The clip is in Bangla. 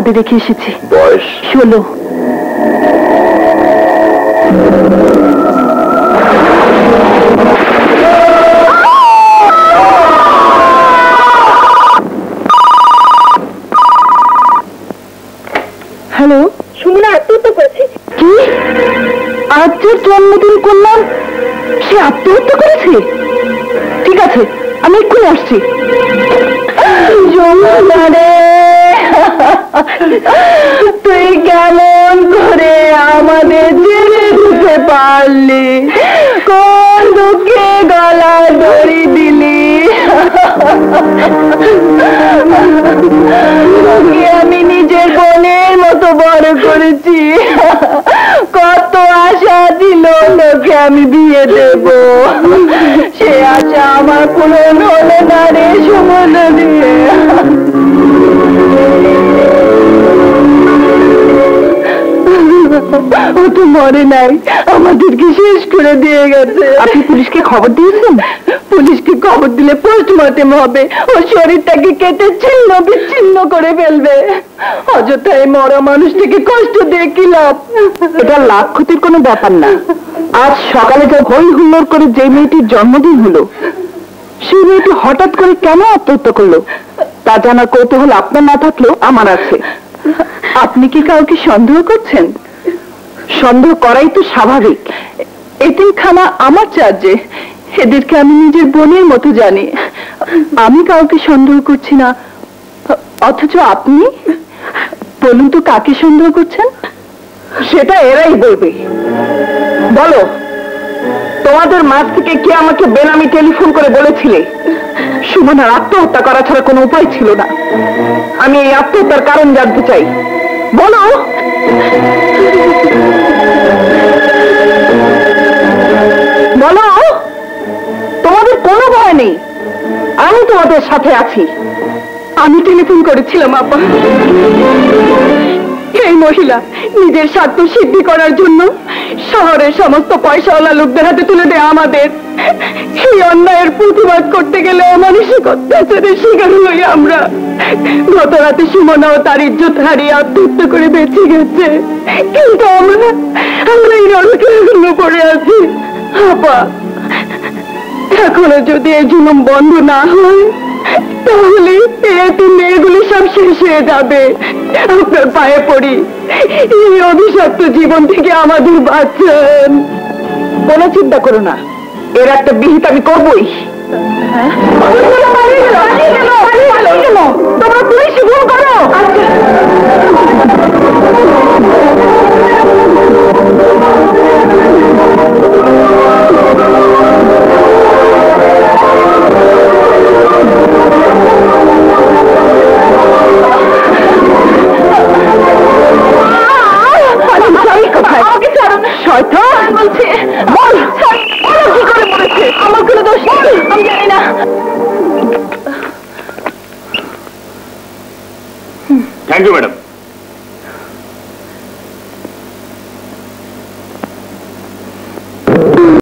বাড়ি রেখে এসেছি। বয়স 16। হ্যালো, সুমনা আত্মহত্যা করেছে। কি? আজ যে জন্মদিন করলাম সে আত্মহত্যা করেছে? ঠিক আছে, আমি এক্ষুনি আসছি। তুই কেমন করে আমাদের ছেড়ে দিতে পারলি? কোন দুঃখে গলা দড়ি দিলি? আমি নিজের বোনের মতো বড় করেছি, কত আশা ছিল লোকে আমি বিয়ে দেব, সে আশা আমার পূরণ হলো না রে সুমনা দিয়ে। ও তো মরে নাই, আমাদেরকে শেষ করে দিয়ে গেছে। আপনি পুলিশকে খবর দিয়েছেন? পুলিশকে খবর দিলে পোস্টমর্টেম হবে, ও শরীরটাকে কেটে ছিন্ন বিচ্ছিন্ন করে ফেলবে। অযথায় মরা মানুষটাকে কষ্ট দিয়ে কি লাভ? এটা লাভ ক্ষতির কোনো ব্যাপার না। আজ সকালে যা হই হুল্লোড় করে যে মেয়েটির জন্মদিন হলো, সেই মেয়েটি হঠাৎ করে কেন আত্মহত্যা করলো তা জানার কৌতূহল আপনার না থাকলেও আমার আছে। আপনি কি কাউকে সন্দেহ করছেন? সন্দেহ করাই তো স্বাভাবিক। এতিমখানা আমার চার্জে, এদেরকে আমি নিজের বোনের মতো জানি। আমি কাউকে সন্দেহ করছি না, অথচ আপনি বলুন তো কাকে সন্দেহ করছেন? সেটা এরাই বলবে। বলো, তোমাদের মাঝ থেকে কে আমাকে বেনামি টেলিফোন করে বলেছিলে সুমনার আত্মহত্যা করা ছাড়া কোনো উপায় ছিল না? আমি এই আত্মহত্যার কারণ জানতে চাই, বলো। বলো, তোমাদের কোনো ভয় নেই, আমি তোমাদের সাথে আছি। আমি টেলিফোন করেছিলাম আপা। এই মহিলা নিজের স্বার্থ সিদ্ধি করার জন্য শহরের সমস্ত পয়সাওয়ালা লোকদের হাতে তুলে দেয় আমাদের। এই অন্যায়ের প্রতিবাদ করতে গেলে অমানসিক অত্যাচারের শিকার হই আমরা। গত রাতে সুমনা ও তার ইজ্জত হারিয়ে আত্মহত্যা করে বেঁচে গেছে, কিন্তু আমরা এই নরকে পড়ে আছি। আপা, এখনো যদি এই জুলুম বন্ধ না হয় তাহলে এই মেয়েগুলি সব শেষ হয়ে যাবে। আপনার পায়ে পড়ি, এই অভিশপ্ত জীবন থেকে আমাদের বাঁচান। কোনো চিন্তা করো না, এর একটা বিহিত আমি করবই। তোমরা পুলিশে ফোন করো। আমার কোনো দোষ নেই, আমি জানি না। Thank you madam.